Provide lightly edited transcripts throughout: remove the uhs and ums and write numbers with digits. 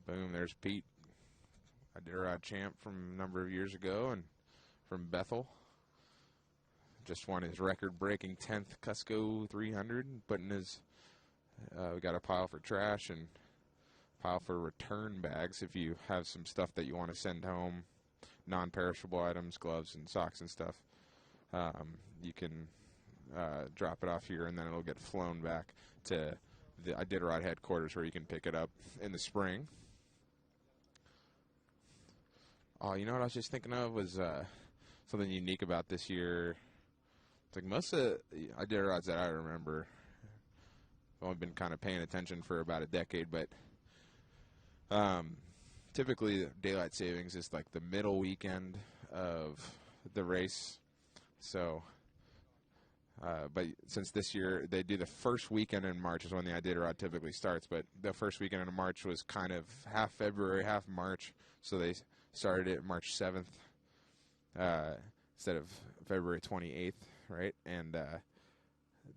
Boom, there's Pete, Iditarod champ from a number of years ago, and from Bethel. Just won his record-breaking 10th Cusco 300, putting his, we got a pile for trash and pile for return bags if you have some stuff that you want to send home, non-perishable items, gloves and socks and stuff. You can drop it off here, and then it'll get flown back to the Iditarod headquarters where you can pick it up in the spring. Oh, you know what I was just thinking of was something unique about this year. It's like most of the Iditarods that I remember, I've only been kind of paying attention for about a decade, but typically daylight savings is like the middle weekend of the race. So, but since this year they do the first weekend in March is when the Iditarod typically starts, but the first weekend in March was kind of half February, half March, so they started it March 7th instead of February 28th, right? And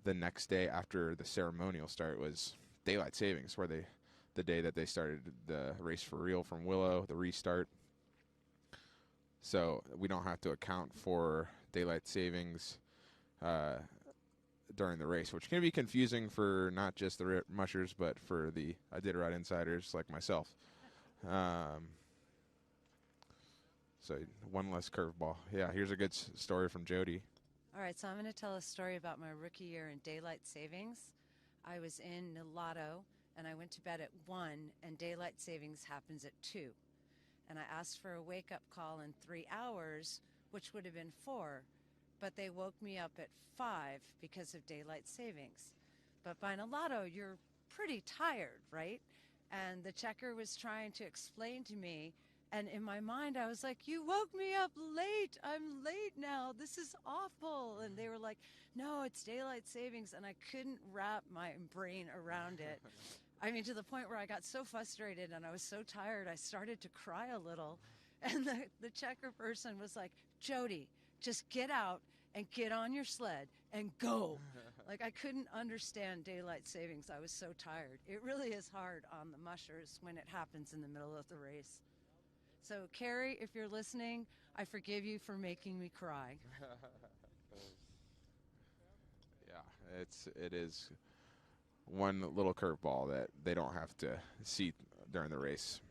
the next day after the ceremonial start was daylight savings, where the day that they started the race for real from Willow, the restart. So we don't have to account for daylight savings during the race, which can be confusing for not just the mushers, but for the Iditarod insiders like myself. So one less curveball. Yeah, here's a good story from Jody. All right, so I'm going to tell a story about my rookie year in daylight savings. I was in Nulato, and I went to bed at 1, and daylight savings happens at 2. And I asked for a wake-up call in 3 hours, which would have been 4, but they woke me up at 5 because of daylight savings. But by Nulato, you're pretty tired, right? And the checker was trying to explain to me, and in my mind, I was like, you woke me up late. I'm late now. This is awful. And they were like, no, it's daylight savings. And I couldn't wrap my brain around it. I mean, to the point where I got so frustrated and I was so tired, I started to cry a little. And the checker person was like, Jody, just get out and get on your sled and go. Like, I couldn't understand daylight savings. I was so tired. It really is hard on the mushers when it happens in the middle of the race. So, Carrie, if you're listening, I forgive you for making me cry. Yeah, it is one little curveball that they don't have to see during the race.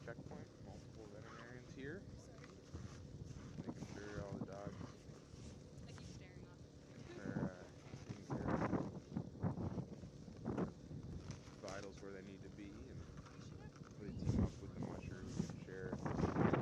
checkpoint. Multiple veterinarians here, making sure all the dogs are taken care of. Vitals where they need to be, and they team up with the mushers and share concerns.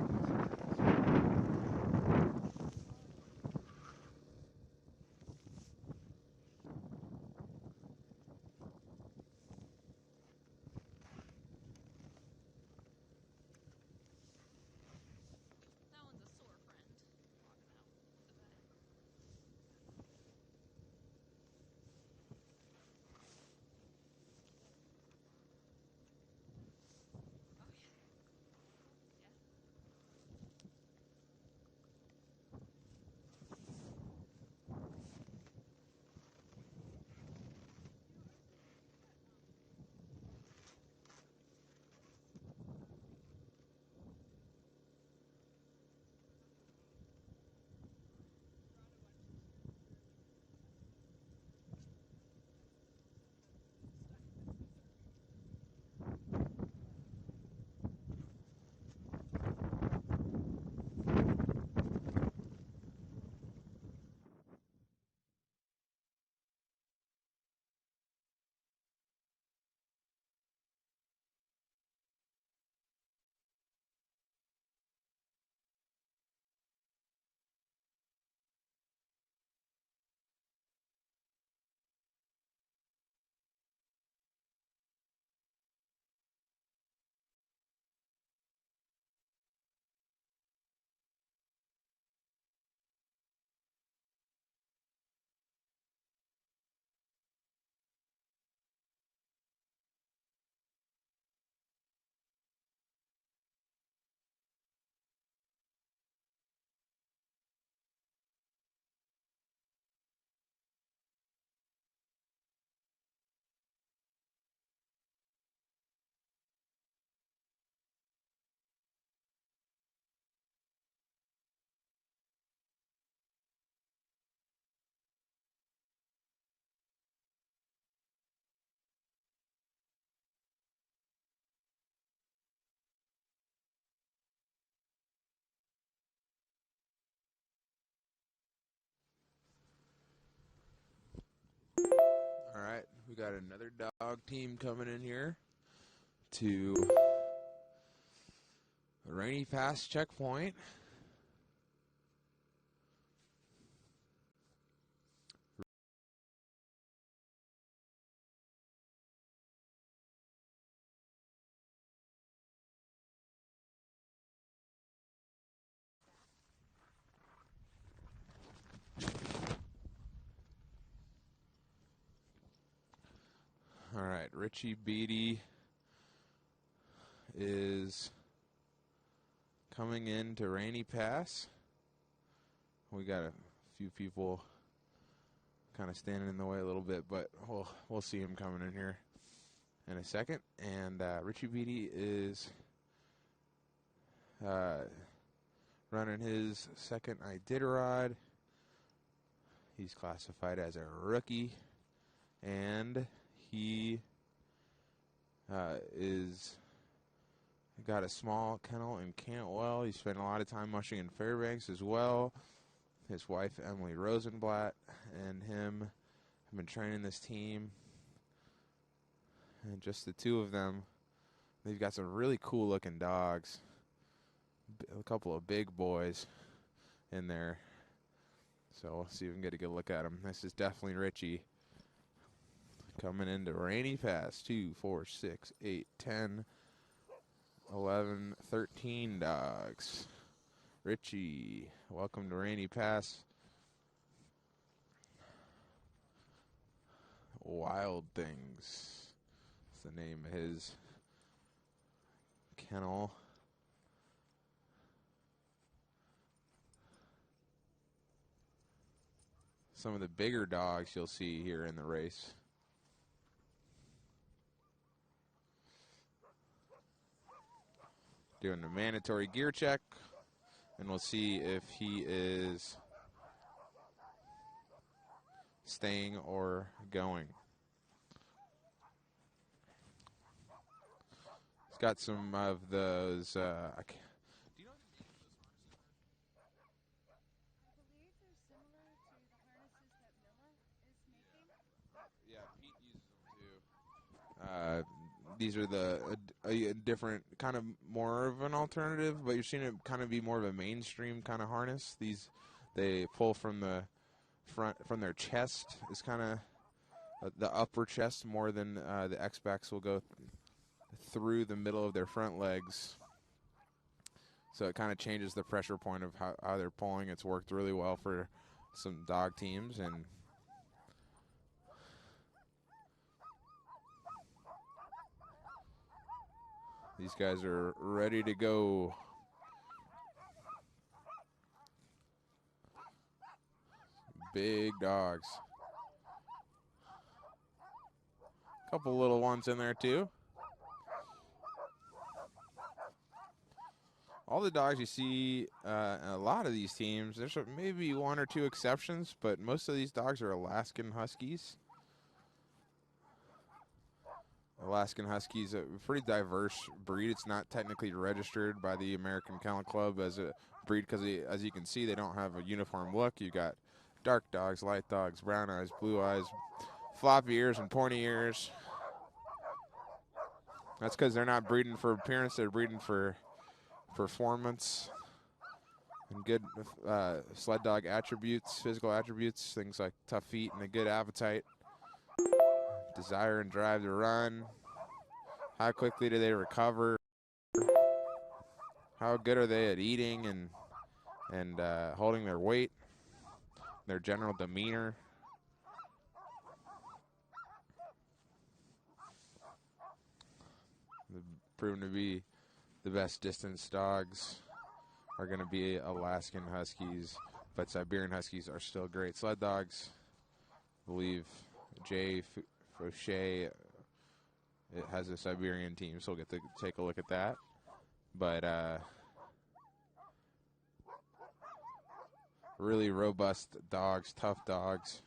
All right, we got another dog team coming in here to Rainy Pass checkpoint. All right, Richie Beatty is coming in to Rainy Pass. We got a few people kind of standing in the way a little bit, but we'll see him coming in here in a second. And Richie Beatty is running his second Iditarod. He's classified as a rookie, and he is got a small kennel in Cantwell. He spent a lot of time mushing in Fairbanks as well. His wife, Emily Rosenblatt, and him have been training this team. And just the two of them, they've got some really cool looking dogs. A couple of big boys in there. So we'll see if we can get a good look at them. This is definitely Richie coming into Rainy Pass. 2, 4, 6, 8, 10, 11, 13 dogs. Richie, welcome to Rainy Pass. Wild Things. That's the name of his kennel. Some of the bigger dogs you'll see here in the race. Doing the mandatory gear check, and we'll see if he is staying or going. He's got some of those. I can't, do you know the name of those harnesses? I believe they're similar to the harnesses that Milla is making. Yeah, Pete uses them too. These are a different kind of more of an alternative, but you're seeing it kind of be more of a mainstream kind of harness. These they pull from the front from their chest is kind of the upper chest more than the X-Backs will go through the middle of their front legs. So it kind of changes the pressure point of how they're pulling. It's worked really well for some dog teams, and these guys are ready to go. Big dogs. Couple little ones in there too. All the dogs you see in a lot of these teams, there's maybe one or two exceptions, but most of these dogs are Alaskan Huskies. Alaskan Huskies, a pretty diverse breed. It's not technically registered by the American Kennel Club as a breed because, as you can see, they don't have a uniform look. You got dark dogs, light dogs, brown eyes, blue eyes, floppy ears, and pointy ears. That's because they're not breeding for appearance; they're breeding for performance and good sled dog attributes, physical attributes, things like tough feet and a good appetite, desire and drive to run. How quickly do they recover? How good are they at eating and holding their weight? Their general demeanor. They've proven to be the best distance dogs are going to be Alaskan Huskies, but Siberian Huskies are still great sled dogs. I believe Jay Fauché it has a Siberian team, so we'll get to take a look at that. But really robust dogs, tough dogs.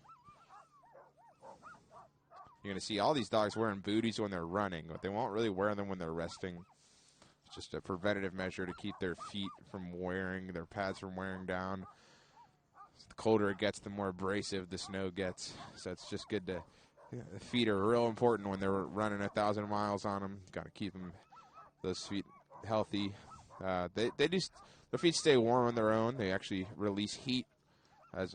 You're going to see all these dogs wearing booties when they're running, but they won't really wear them when they're resting. It's just a preventative measure to keep their feet from wearing, their pads from wearing down. The colder it gets, the more abrasive the snow gets. So it's just good to, the feet are real important when they're running 1,000 miles on them. Got to keep them, those feet healthy. They just, their feet stay warm on their own. They actually release heat. As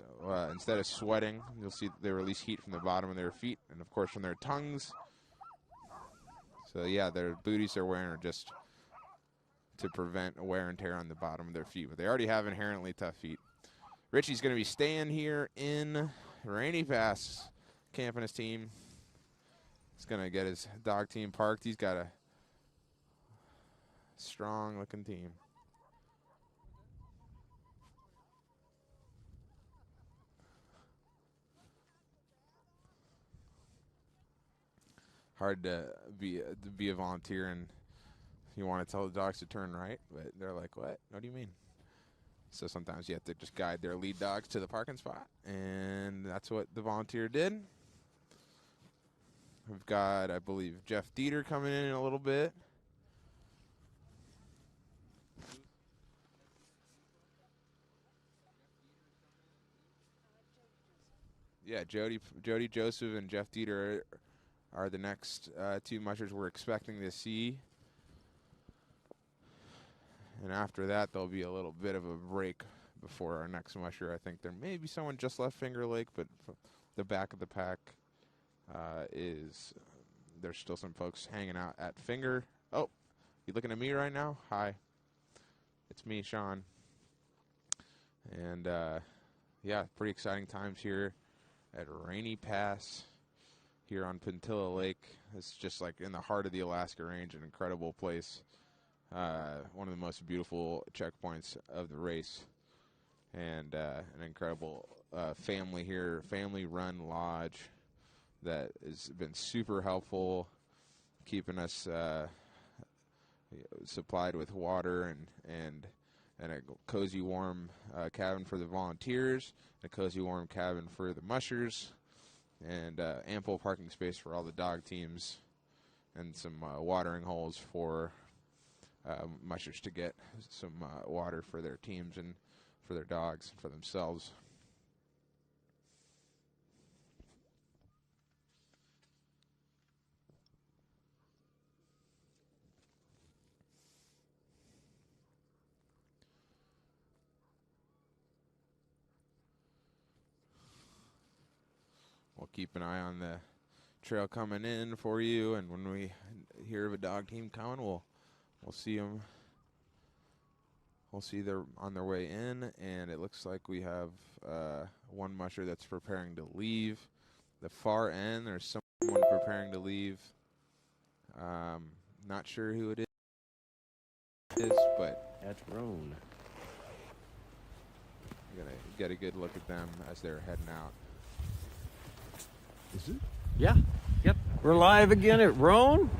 instead of sweating, you'll see they release heat from the bottom of their feet and, of course, from their tongues. So, yeah, their booties they're wearing are just to prevent wear and tear on the bottom of their feet. But they already have inherently tough feet. Richie's going to be staying here in Rainy Pass, camping his team. He's going to get his dog team parked. He's got a strong-looking team. Hard to be a volunteer and you want to tell the dogs to turn right, but they're like, what? What do you mean? So sometimes you have to just guide their lead dogs to the parking spot, and that's what the volunteer did. We've got, I believe, Jeff Dieter coming in a little bit. Yeah, Jody Joseph and Jeff Dieter are the next two mushers we're expecting to see. And after that, there'll be a little bit of a break before our next musher. I think there may be someone just left Finger Lake, but the back of the pack is there's still some folks hanging out at Finger. Oh, you looking at me right now? Hi. It's me, Sean. And, yeah, pretty exciting times here at Rainy Pass here on Pentilla Lake. It's just like in the heart of the Alaska Range, an incredible place. One of the most beautiful checkpoints of the race. And an incredible family here, family-run lodge that has been super helpful, keeping us supplied with water and a cozy, warm cabin for the volunteers, a cozy, warm cabin for the mushers, and ample parking space for all the dog teams, and some watering holes for mushers to get some water for their teams and for their dogs and for themselves. We'll keep an eye on the trail coming in for you, and when we hear of a dog team coming, we'll see them. We'll see they're on their way in, and it looks like we have one musher that's preparing to leave. The far end, there's someone preparing to leave. Not sure who it is, but that's Roan. I'm gonna get a good look at them as they're heading out. Is it? Yeah. Yep. We're live again at Roan.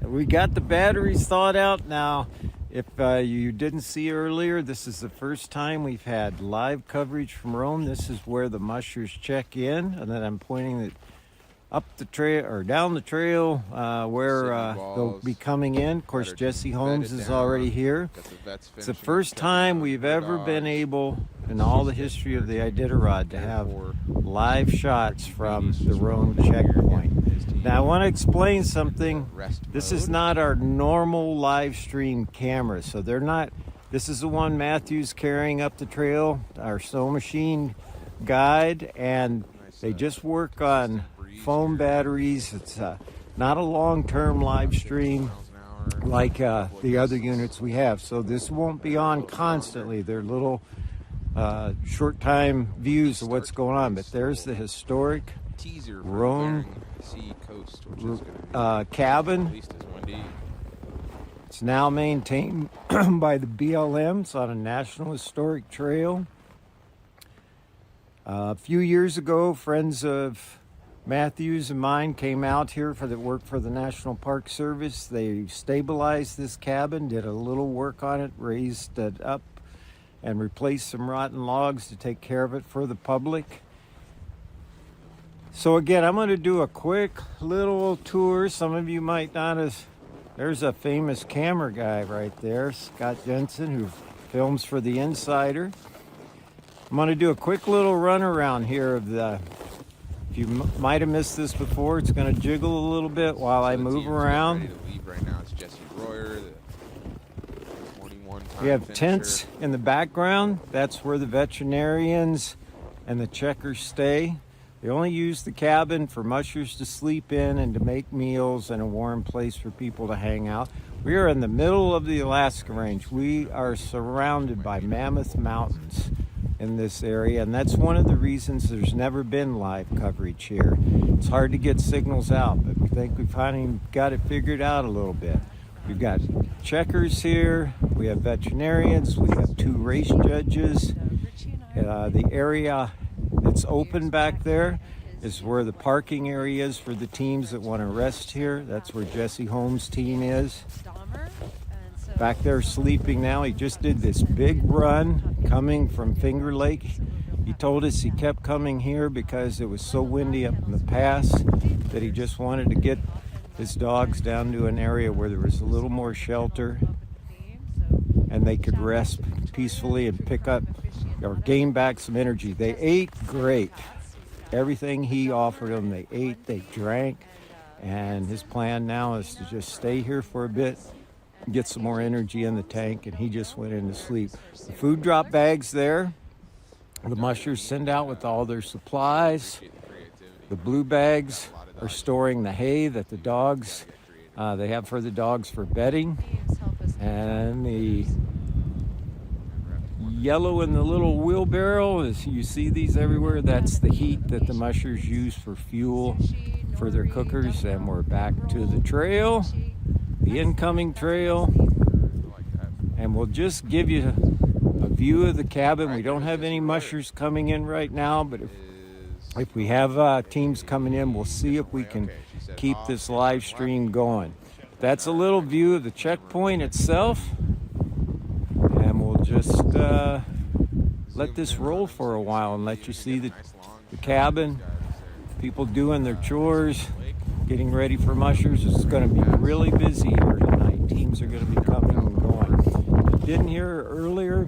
We got the batteries thawed out now. If you didn't see earlier, this is the first time we've had live coverage from Roan. This is where the mushers check in, and then I'm pointing it up the trail or down the trail where they'll be coming in. Of course, Jesse Holmes is already here. It's the first time we've ever been able in all the history of the Iditarod to have live shots from the Roan checkpoint. Now I want to explain something. This is not our normal live stream camera, so they're not. This is the one Matthew's carrying up the trail, our snow machine guide, and they just work on foam batteries. It's not a long-term live stream like the other units we have, so this won't be on constantly. They're little short-time views of what's going on, but there's the historic Roan cabin. It's now maintained by the BLM. It's on a National Historic Trail. A few years ago, friends of Matthews and mine came out here for the work for the National Park Service. They stabilized this cabin, did a little work on it, raised it up, and replaced some rotten logs to take care of it for the public. So again, I'm going to do a quick little tour. Some of you might not have. There's a famous camera guy right there, Scott Jensen, who films for The Insider. I'm going to do a quick little run around here of the. If you might have missed this before, it's going to jiggle a little bit while I move around. Ready to leave right now. It's Jesse Royer, the 21-time We have finisher. tents in the background. That's where the veterinarians and the checkers stay. They only use the cabin for mushers to sleep in and to make meals and a warm place for people to hang out. We are in the middle of the Alaska Range. We are surrounded by mammoth mountains in this area, and that's one of the reasons there's never been live coverage here. It's hard to get signals out, but we think we finally got it figured out a little bit. We've got checkers here, we have veterinarians, we have 2 race judges. The area that's open back there is where the parking area is for the teams that want to rest here. That's where Jesse Holmes' team is. Back there sleeping now. He just did this big run coming from Finger Lake. He told us he kept coming here because it was so windy up in the pass that he just wanted to get his dogs down to an area where there was a little more shelter and they could rest peacefully and pick up or gain back some energy. They ate great. Everything he offered them, they ate, they drank, and his plan now is to just stay here for a bit, get some more energy in the tank, and he just went into sleep. The food drop bags there, the mushers send out with all their supplies. The blue bags are storing the hay that the dogs, they have for the dogs for bedding. And the yellow in the little wheelbarrow, as you see these everywhere, that's the heat that the mushers use for fuel for their cookers. And we're back to the trail, the incoming trail, and we'll just give you a view of the cabin. We don't have any mushers coming in right now, but if we have teams coming in, we'll see if we can keep this live stream going. That's a little view of the checkpoint itself, and we'll just let this roll for a while and let you see the cabin, people doing their chores, getting ready for mushers. It's going to be really busy here tonight. Teams storms are going to be coming and going. Didn't hear earlier,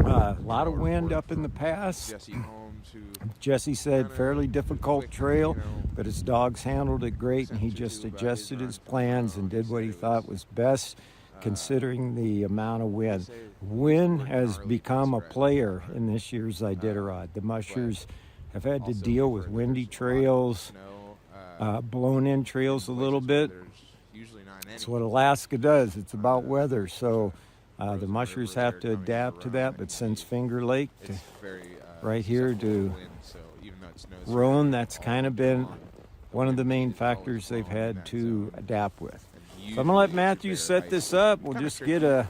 a lot of wind up in the pass. Jesse Holmes, who Jesse said kinda fairly difficult quick, trail, you know, but his dogs handled it great, and he sentence or just two about adjusted his his run. plans and did what he thought was best, considering the amount of wind. say Wind word has gnarly become a describe player it. in this year's Iditarod. The mushers have had to Also, deal we've with heard that windy there's a lot of trails, snow, blown-in trails a in little places where bit. there's usually not any. That's what Alaska does. It's about the- weather. So the frozen mushers rivers have are to coming adapt to Roan, that. and But since they- Finger Lake to it's very right here susceptible to wind, so even though it snows Roan, here that's all kind of day been long, one of the wind main is always factors they've blowing in had that to zone. adapt with. And So I'm going to let usually it's a Matthew bare set ice this slope. up. We'll Kinda just get tricky, a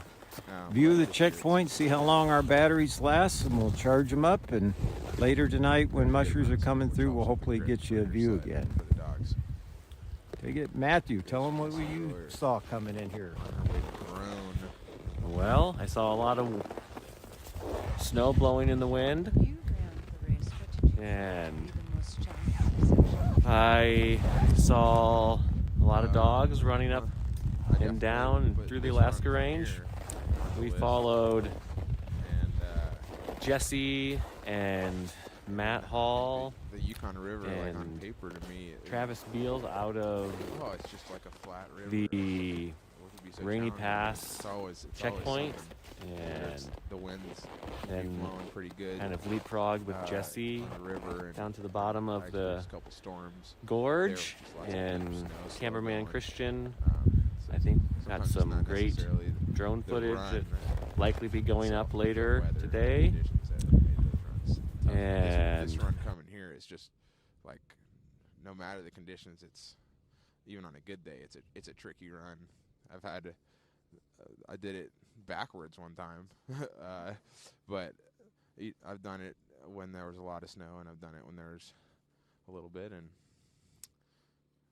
view of but the this year checkpoint, see how long our batteries last, and we'll charge them up. And later tonight, when mushers are coming through, we'll hopefully get you a view again. For the dogs. Take it, Matthew. Tell them what you saw coming in here. Roan. Well, I saw a lot of snow blowing in the wind, You ran the race. What did you and be the most challenging section? I saw a lot of dogs running up I definitely and down put through the this run Alaska from Range. here on the We list. followed And Jesse and Matt Hall, the Yukon River, like on and paper to me, Travis Beals out of oh, it's just like a flat river. the What could be so Rainy challenging? Pass It's always checkpoint, something. and There's the winds then blowing pretty good. kind of leapfrog with Jesse on the river and down to the bottom of actually the there's a couple storms. gorge, There was just lots of and deep snow still cameraman going. Christian, So I think, got sometimes it's some not great necessarily drone the footage run, that likely be going so up the later weather today. conditions that made those runs tough. And this run coming here is just like no matter the conditions, it's even on a good day, it's a tricky run. I've had I did it backwards one time, but I've done it when there was a lot of snow, and I've done it when there's a little bit, and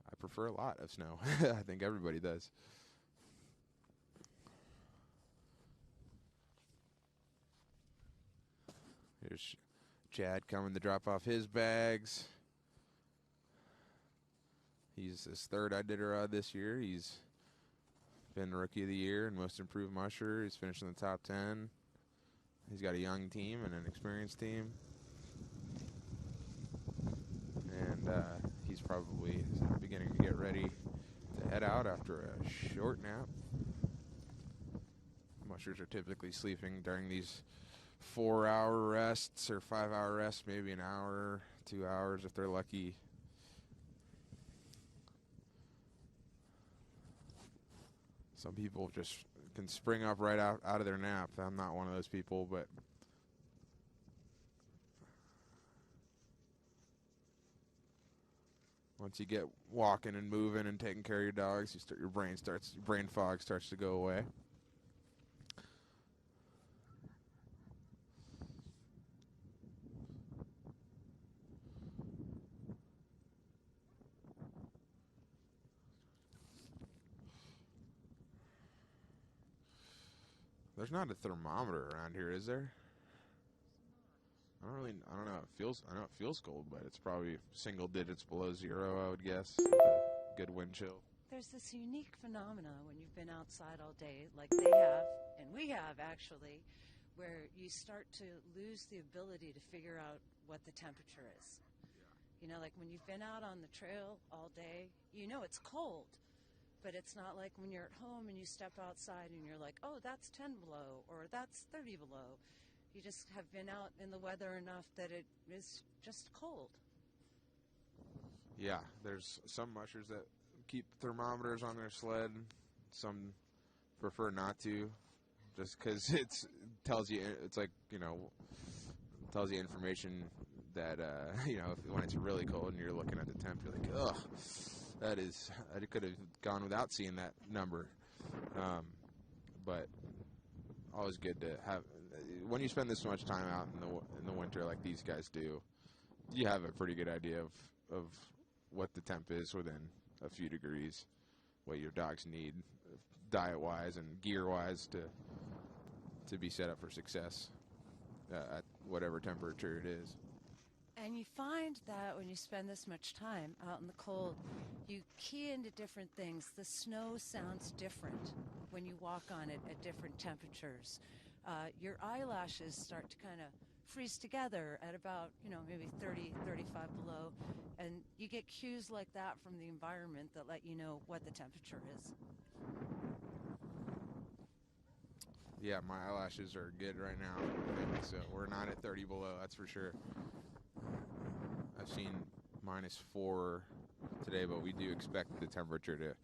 I prefer a lot of snow. I think everybody does. Here's Chad coming to drop off his bags. He's his third Iditarod this year. He's been Rookie of the Year and Most Improved Musher. He's finished in the top 10. He's got a young team and an experienced team. And he's probably beginning to get ready to head out after a short nap. Mushers are typically sleeping during these 4-hour rests or 5-hour rests, maybe an hour, 2 hours if they're lucky. Some people just can spring up right out of their nap. I'm not one of those people, but once you get walking and moving and taking care of your dogs, your brain fog starts to go away. There's not a thermometer around here, is there? I don't know. I know it feels cold, but it's probably single digits below zero, I would guess, with a good wind chill. There's this unique phenomena when you've been outside all day, like they have, and we have actually, where you start to lose the ability to figure out what the temperature is. You know, like when you've been out on the trail all day, you know it's cold. But it's not like when you're at home and you step outside and you're like, oh, that's 10 below or that's 30 below. You just have been out in the weather enough that it is just cold. Yeah, there's some mushers that keep thermometers on their sled. Some prefer not to, just because it tells you, it's like, tells you information that, when it's really cold and you're looking at the temp, you're like, ugh. I could have gone without seeing that number. But always good to have, when you spend this much time out in the winter like these guys do, you have a pretty good idea of what the temp is within a few degrees, what your dogs need diet-wise and gear-wise to be set up for success at whatever temperature it is. And you find that when you spend this much time out in the cold, you key into different things. The snow sounds different when you walk on it at different temperatures. Your eyelashes start to kind of freeze together at about, maybe 30, 35 below. And you get cues like that from the environment that let you know what the temperature is. Yeah, my eyelashes are good right now, I think. So we're not at 30 below, that's for sure. I've seen -4 today, but we do expect the temperature to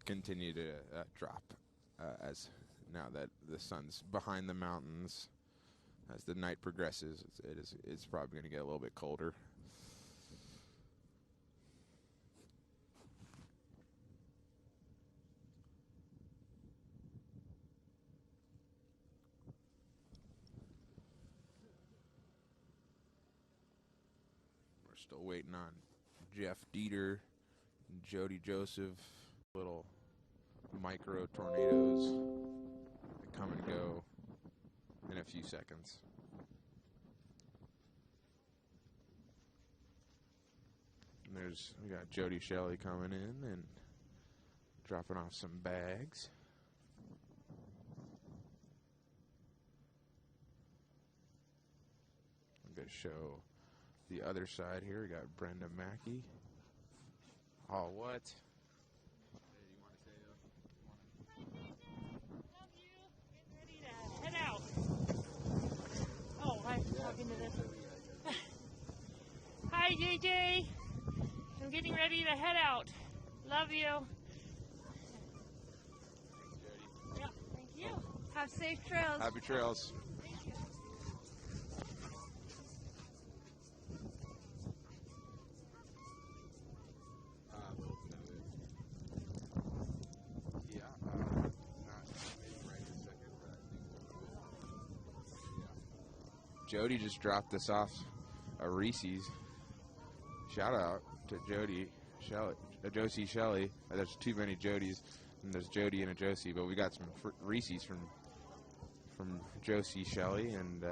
continue to drop as now that the sun's behind the mountains. As the night progresses, it's probably going to get a little bit colder. We're still waiting on Jeff Dieter and Jody Joseph. Little micro tornadoes that come and go in a few seconds. And we got Jody Shelley coming in and dropping off some bags. I'm going to show the other side here. We got Brenda Mackey. Oh, what? Head out. Oh, I'm talking to this. Hi, JJ. I'm getting ready to head out. Love you. Yeah, thank you. Have safe trails. Happy trails. Jody just dropped us off a Reese's. Shout out to Jody Shelley, Josie Shelley. There's too many Jodies, and there's Jody and a Josie, but we got some Reese's from Josie Shelley, and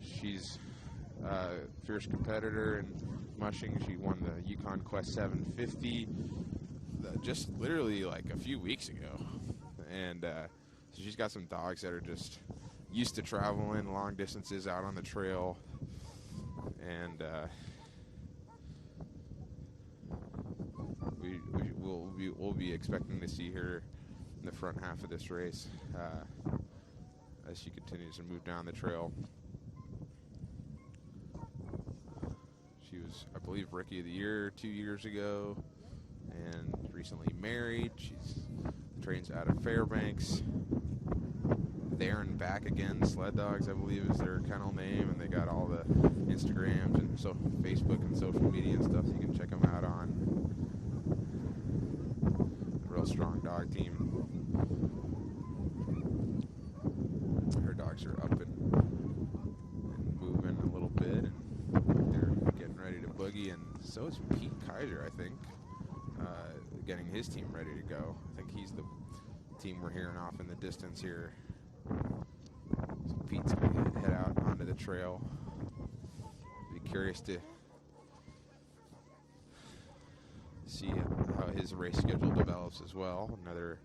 she's a fierce competitor in mushing. She won the Yukon Quest 750 just literally like a few weeks ago, and so she's got some dogs that are just used to traveling long distances out on the trail, and we'll be expecting to see her in the front half of this race as she continues to move down the trail. She was, I believe, Rookie of the Year 2 years ago, and recently married. She's trains out of Fairbanks. There and Back Again Sled Dogs, I believe, is their kennel name, and they got all the Instagrams and Facebook and social media and stuff. So you can check them out on. A real strong dog team. Her dogs are up and moving a little bit, and they're getting ready to boogie. And so is Pete Kaiser, I think, getting his team ready to go. I think he's the team we're hearing off in the distance here. So Pete's going to head out onto the trail. Be curious to see how his race schedule develops as well. Another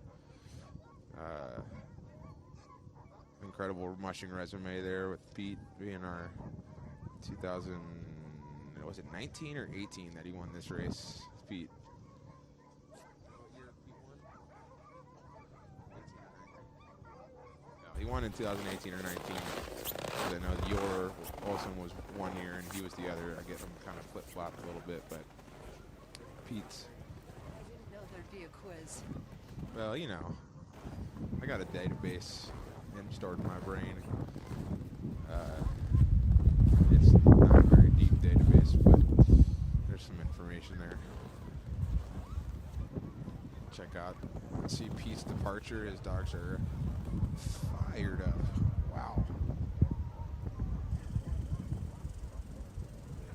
incredible mushing resume there with Pete being our 19 or 18 that he won this race, Pete? He won in 2018 or 19. I know Yor Olsen was 1 year and he was the other. I get them kind of flip-flopped a little bit, but Pete's. I didn't know there'd be a quiz. Well, you know, I got a database stored in my brain. It's not a very deep database, but there's some information there. Check out, see Pete's departure. His dogs are fired up. Wow.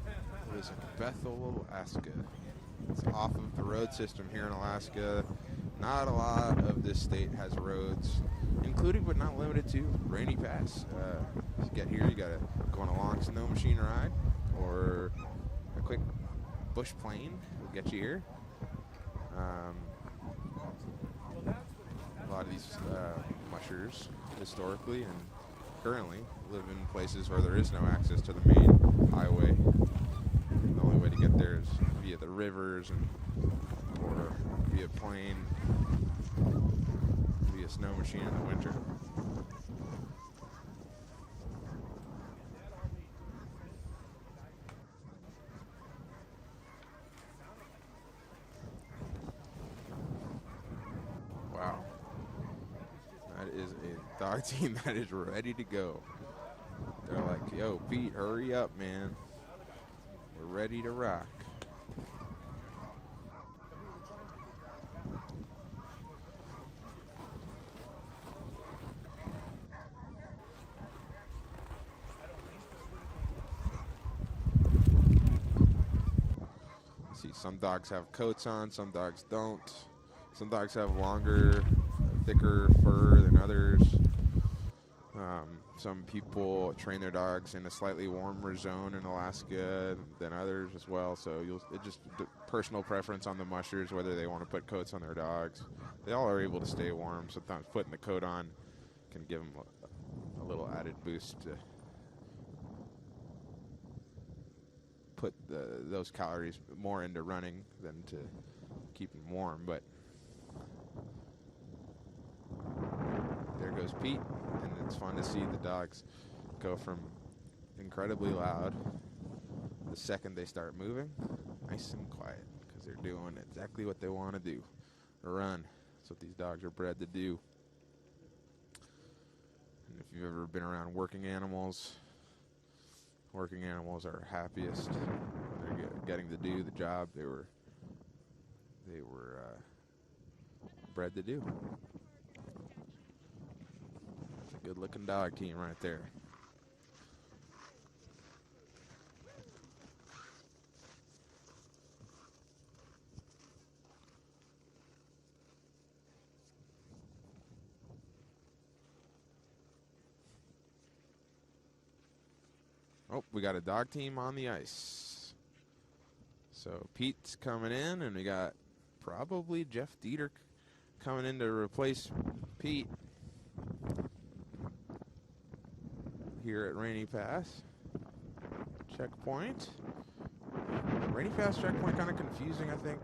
It is in Bethel, Alaska. It's off of the road system here in Alaska. Not a lot of this state has roads, including but not limited to Rainy Pass. To get here, you gotta go on a long snow machine ride, or a quick bush plane will get you here. A lot of these mushers historically and currently live in places where there is no access to the main highway. The only way to get there is via the rivers or via plane, via snow machine in the winter. Wow. That is a dog team that is ready to go. They're like, yo, Pete, hurry up, man. We're ready to rock. See, some dogs have coats on, some dogs don't. Some dogs have longer, thicker fur than others. Some people train their dogs in a slightly warmer zone in Alaska than others as well. So it just personal preference on the mushers whether they want to put coats on their dogs. They all are able to stay warm. Sometimes putting the coat on can give them a little added boost to put those calories more into running than to keep them warm. But there goes Pete, and it's fun to see the dogs go from incredibly loud the second they start moving, nice and quiet, because they're doing exactly what they want to do, run. That's what these dogs are bred to do. And if you've ever been around working animals are happiest when they're getting to do the job they were bred to do. Good looking dog team right there. Oh, we got a dog team on the ice. So Pete's coming in, and we got probably Jeff Dieter coming in to replace Pete here at Rainy Pass checkpoint. Rainy Pass checkpoint kind of confusing, I think.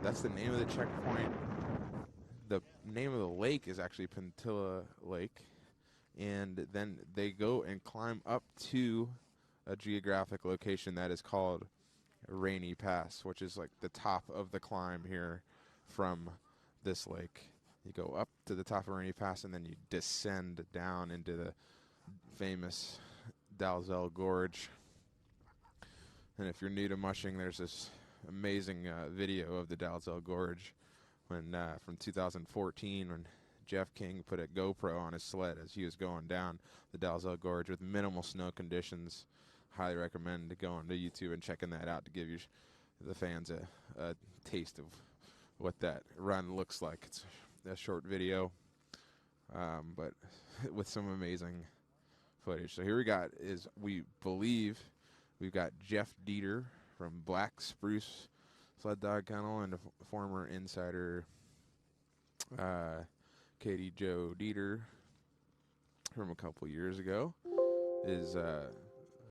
That's the name of the checkpoint. The name of the lake is actually Pentilla Lake. And then they go and climb up to a geographic location that is called Rainy Pass, which is like the top of the climb here from this lake. You go up to the top of Rainy Pass, and then you descend down into the famous Dalzell Gorge. And if you're new to mushing, there's this amazing video of the Dalzell Gorge from 2014 when Jeff King put a GoPro on his sled as he was going down the Dalzell Gorge with minimal snow conditions. Highly recommend going to YouTube and checking that out to give you the fans a taste of what that run looks like. It's a short video, but with some amazing footage. So here we believe we've got Jeff Dieter from Black Spruce Sled Dog Kennel and a former insider, Katie Jo Dieter from a couple years ago is